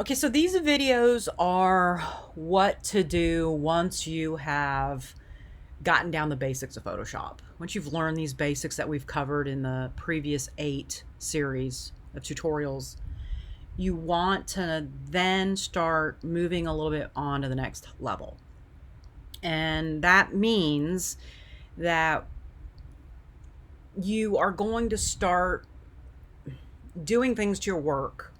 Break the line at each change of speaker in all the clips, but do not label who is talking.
Okay, so these videos are what to do once you have gotten down the basics of Photoshop. Once you've learned these basics that we've covered in the previous 8 series of tutorials, you want to then start moving a little bit on to the next level. And that means that you are going to start doing things to your work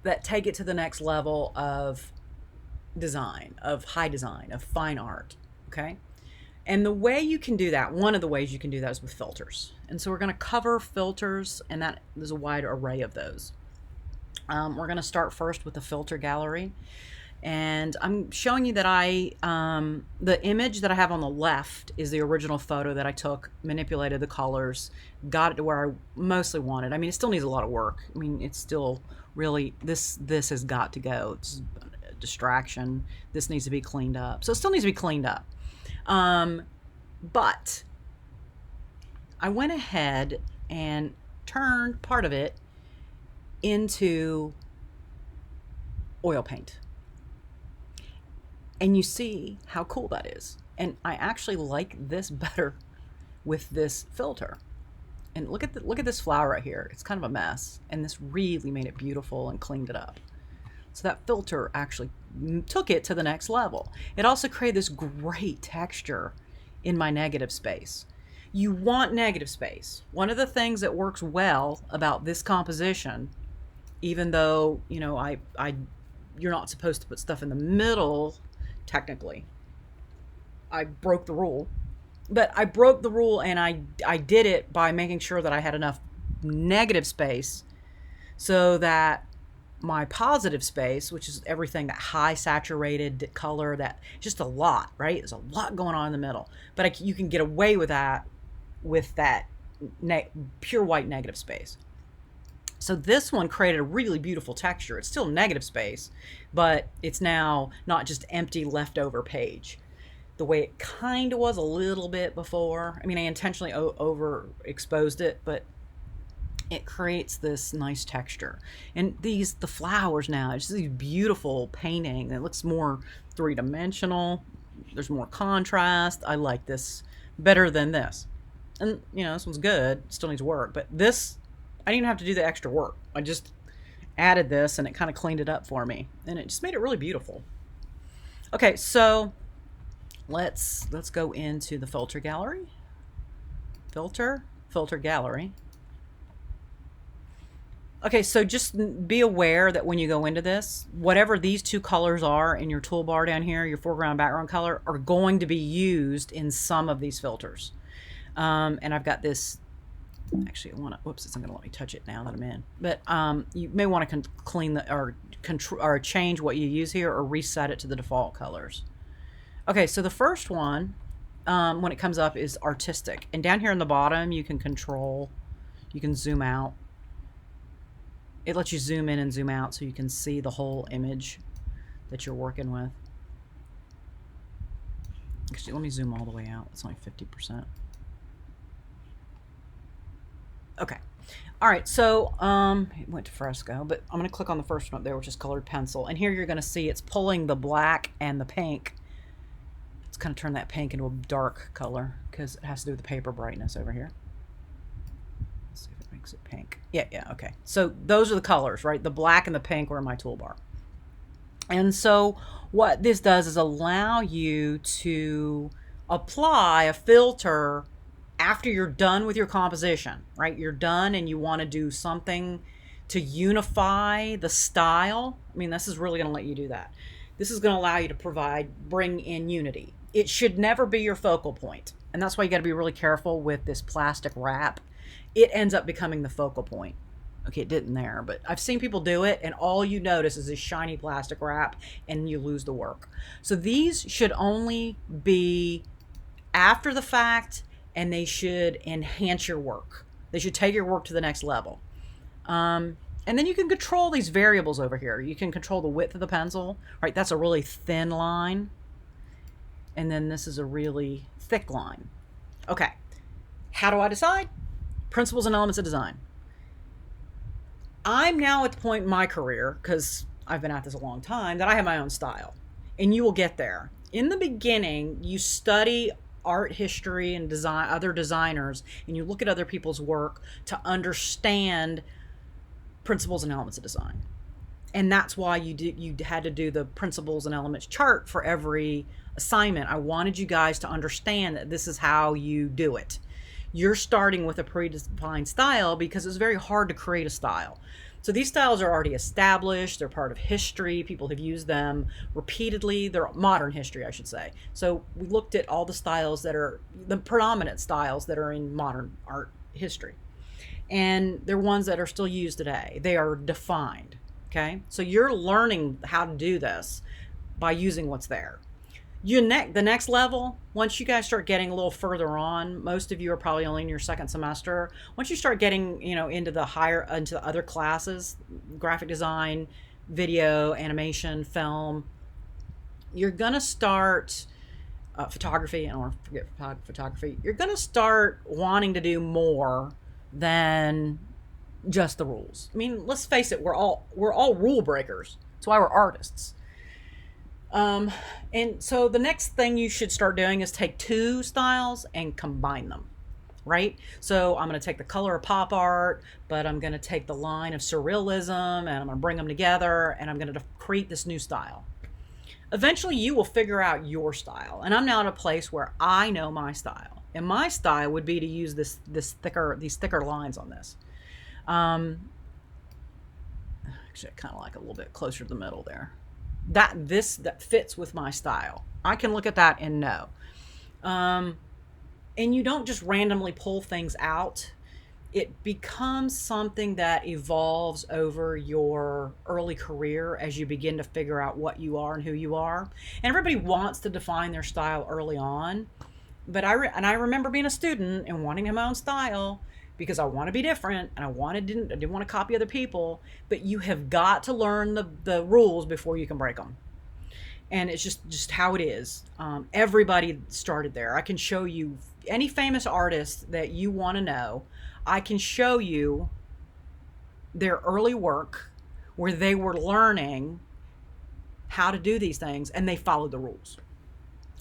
that take it to the next level of design, of high design, of fine art. Okay. And the way you can do that, one of the ways you can do that is with filters. And so we're going to cover filters, and that there's a wide array of those. We're going to start first with the filter gallery. And I'm showing you that the image that I have on the left is the original photo that I took, manipulated the colors, got it to where I mostly wanted. I mean, it still needs a lot of work. I mean, it's still really, this has got to go. It's a distraction. This needs to be cleaned up. So it still needs to be cleaned up. But I went ahead and turned part of it into oil paint. And you see how cool that is. And I actually like this better with this filter. And look at this flower right here. It's kind of a mess. And this really made it beautiful and cleaned it up. So that filter actually took it to the next level. It also created this great texture in my negative space. You want negative space. One of the things that works well about this composition, even though, you know, you're not supposed to put stuff in the middle, technically. I broke the rule. But I broke the rule, and I did it by making sure that I had enough negative space so that my positive space, which is everything, that high saturated color, that just a lot, right? There's a lot going on in the middle. But you can get away with that pure white negative space. So this one created a really beautiful texture. It's still negative space, but it's now not just empty leftover page the way it kind of was a little bit before. I mean, I intentionally overexposed it, but it creates this nice texture. And the flowers now, it's just these beautiful painting. It looks more three-dimensional. There's more contrast. I like this better than this. And, you know, this one's good. Still needs work. But this, I didn't even have to do the extra work. I just added this, and it kind of cleaned it up for me. And it just made it really beautiful. Okay, so let's go into the filter gallery. Filter gallery. Okay, so just be aware that when you go into this, whatever these two colors are in your toolbar down here, your foreground, background color, are going to be used in some of these filters. And I've got this, actually I want to, whoops, it's not going to let me touch it now that I'm in. But you may want to clean or change what you use here, or reset it to the default colors. Okay, so the first one, when it comes up, is artistic. And down here in the bottom, you can control, you can zoom out. It lets you zoom in and zoom out so you can see the whole image that you're working with. Actually, let me zoom all the way out. It's only 50%. Okay. All right, so it went to fresco, but I'm going to click on the first one up there, which is colored pencil. And here you're going to see it's pulling the black and the pink. Let's kind of turn that pink into a dark color because it has to do with the paper brightness over here. Let's see if it makes it pink. Yeah, okay. So those are the colors, right? The black and the pink were in my toolbar. And so what this does is allow you to apply a filter after you're done with your composition, right? You're done and you want to do something to unify the style. I mean, this is really going to let you do that. This is going to allow you to bring in unity. It should never be your focal point. And that's why you got to be really careful with this plastic wrap. It ends up becoming the focal point. Okay, it didn't there, but I've seen people do it, and all you notice is this shiny plastic wrap, and you lose the work. So these should only be after the fact, and they should enhance your work. They should take your work to the next level. And then you can control these variables over here. You can control the width of the pencil, right? That's a really thin line. And then this is a really thick line. Okay, how do I decide? Principles and elements of design. I'm now at the point in my career, because I've been at this a long time, that I have my own style. And you will get there. In the beginning, you study art history and design, other designers, and you look at other people's work to understand principles and elements of design. And that's why you had to do the principles and elements chart for every assignment. I wanted you guys to understand that this is how you do it. You're starting with a predefined style because it's very hard to create a style. So these styles are already established. They're part of history. People have used them repeatedly. They're modern history, I should say. So we looked at all the styles that are the predominant styles that are in modern art history. And they're ones that are still used today. They are defined. Okay. So you're learning how to do this by using what's there. The next level, once you guys start getting a little further on, most of you are probably only in your second semester. Once you start getting, into the other classes, graphic design, video, animation, film, you're going to start photography. I don't want to forget photography. You're going to start wanting to do more than just the rules. I mean, let's face it, we're all rule breakers. That's why we're artists. And so the next thing you should start doing is take two styles and combine them, right? So I'm going to take the color of pop art, but I'm going to take the line of surrealism and I'm going to bring them together and I'm going to create this new style. Eventually you will figure out your style. And I'm now at a place where I know my style. And my style would be to use these thicker lines on this. Actually, I kind of like a little bit closer to the middle there. That fits with my style. I can look at that and know. And you don't just randomly pull things out. It becomes something that evolves over your early career as you begin to figure out what you are and who you are. And everybody wants to define their style early on. But I remember being a student and wanting my own style, because I want to be different and I didn't want to copy other people, but you have got to learn the rules before you can break them. And it's just how it is. Everybody started there. I can show you any famous artist that you want to know. I can show you their early work where they were learning how to do these things and they followed the rules.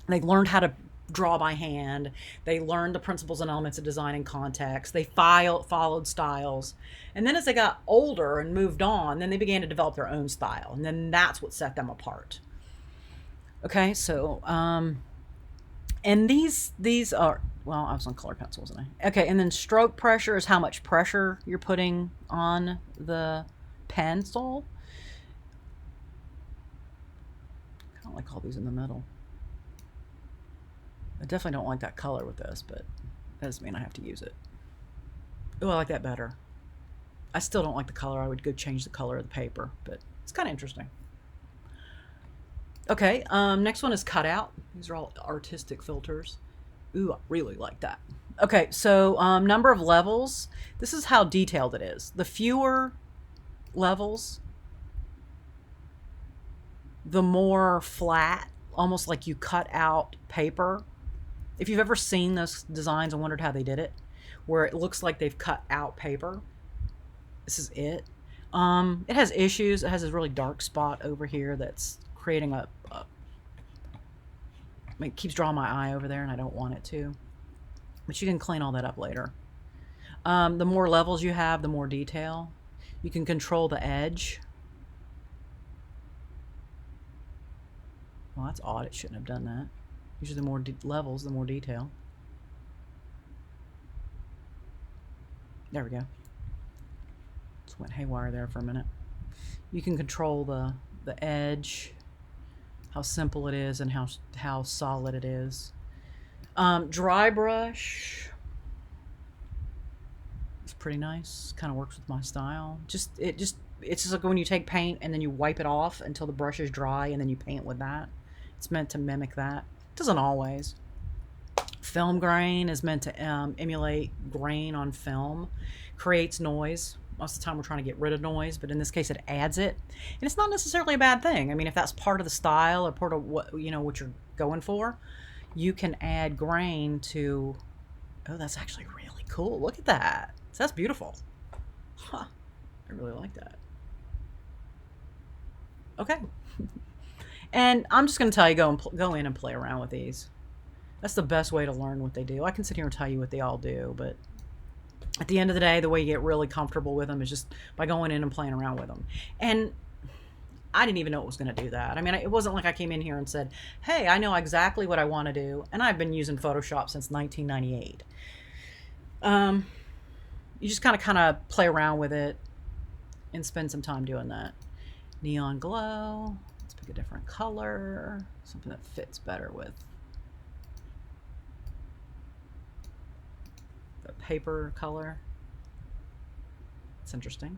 They learned how to draw by hand. They learned the principles and elements of design and context. They followed styles. And then as they got older and moved on, then they began to develop their own style. And then that's what set them apart. Okay, so, and these are, well, I was on colored pencil, wasn't I? Okay, and then stroke pressure is how much pressure you're putting on the pencil. I kind of like all these in the middle. I definitely don't like that color with this, but that doesn't mean I have to use it. Oh, I like that better. I still don't like the color. I would go change the color of the paper, but it's kind of interesting. Okay, next one is cutout. These are all artistic filters. Ooh, I really like that. Okay, so number of levels. This is how detailed it is. The fewer levels, the more flat, almost like you cut out paper. If you've ever seen those designs and wondered how they did it, where it looks like they've cut out paper, this is it. It has issues. It has this really dark spot over here that's creating it keeps drawing my eye over there and I don't want it to. But you can clean all that up later. The more levels you have, the more detail. You can control the edge. Well, that's odd. It shouldn't have done that. Usually the more levels, the more detail. There we go. Just went haywire there for a minute. You can control the edge, how simple it is, and how solid it is. Dry brush. It's pretty nice. Kind of works with my style. It's just like when you take paint and then you wipe it off until the brush is dry and then you paint with that. It's meant to mimic that. It doesn't always. Film grain is meant to emulate grain on film. Creates noise. Most of the time we're trying to get rid of noise, but in this case it adds it. And it's not necessarily a bad thing. I mean, if that's part of the style or part of what you're going for, you can add grain to... Oh, that's actually really cool. Look at that. That's beautiful. Huh. I really like that. Okay. And I'm just going to tell you, go in and play around with these. That's the best way to learn what they do. I can sit here and tell you what they all do, but at the end of the day, the way you get really comfortable with them is just by going in and playing around with them. And I didn't even know it was going to do that. I mean, it wasn't like I came in here and said, hey, I know exactly what I want to do. And I've been using Photoshop since 1998. You just kind of play around with it and spend some time doing that. Neon glow. Let's pick a different color. Something that fits better with the paper color. It's interesting.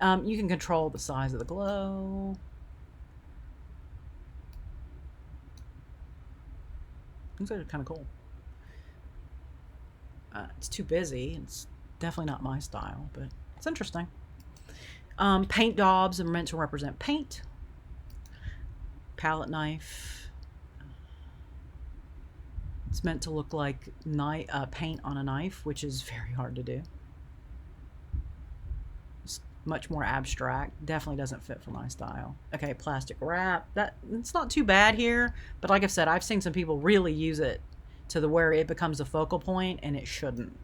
You can control the size of the glow. Things are kind of cool. It's too busy. It's definitely not my style, but it's interesting. Paint daubs are meant to represent paint. Palette knife. It's meant to look like paint on a knife, which is very hard to do. It's much more abstract. Definitely doesn't fit for my style. Okay, plastic wrap. It's not too bad here, but like I've said, I've seen some people really use it to the where it becomes a focal point, and it shouldn't.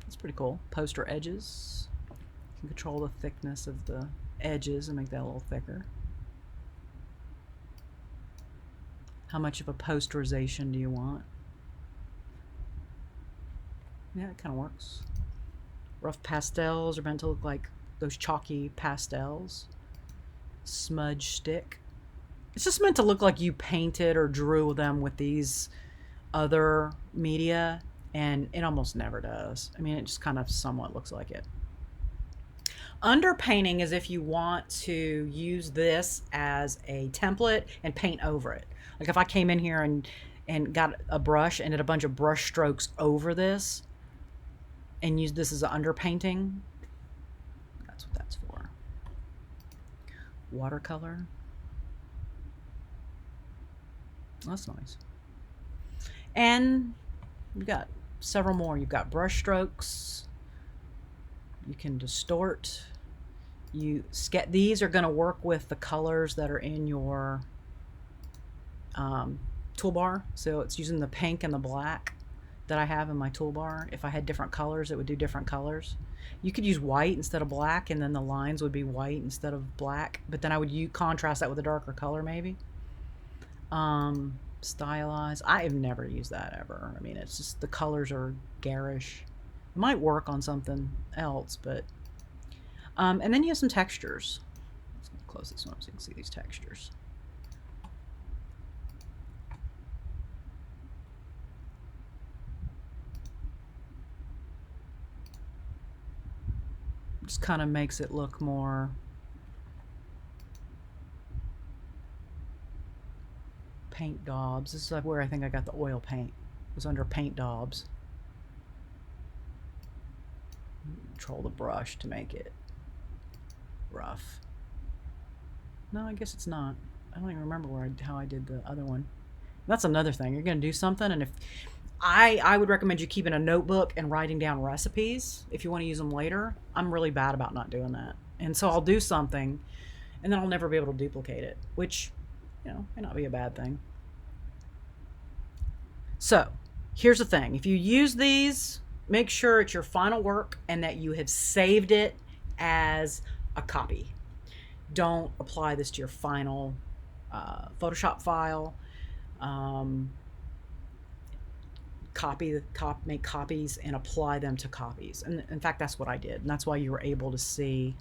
It's pretty cool. Poster edges. You can control the thickness of the edges and make that a little thicker. How much of a posterization do you want? Yeah, it kind of works. Rough pastels are meant to look like those chalky pastels. Smudge stick. It's just meant to look like you painted or drew them with these other media, and it almost never does. I mean, it just kind of somewhat looks like it. Underpainting is if you want to use this as a template and paint over it. Like if I came in here and got a brush and did a bunch of brush strokes over this and used this as an underpainting, that's what that's for. Watercolor. That's nice. And you've got several more. You've got brush strokes. You can distort. These are going to work with the colors that are in your toolbar. So it's using the pink and the black that I have in my toolbar. If I had different colors, it would do different colors. You could use white instead of black, and then the lines would be white instead of black. But then I would contrast that with a darker color, maybe. Stylize. I have never used that ever. I mean, it's just the colors are garish. It might work on something else, but and then you have some textures. Let's close this one up so you can see these textures. Just kind of makes it look more paint daubs. This is where I think I got the oil paint. It was under paint daubs. Control the brush to make it rough. No, I guess it's not. I don't even remember how I did the other one. That's another thing. You're going to do something, and if I would recommend you keeping a notebook and writing down recipes if you want to use them later. I'm really bad about not doing that. And so I'll do something, and then I'll never be able to duplicate it, which, you know, may not be a bad thing. So here's the thing. If you use these, make sure it's your final work and that you have saved it as a copy. Don't apply this to your final Photoshop file. Make copies and apply them to copies. And in fact, that's what I did. And that's why you were able to see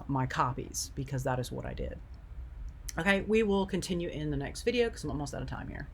my copies, because that is what I did. Okay, we will continue in the next video because I'm almost out of time here.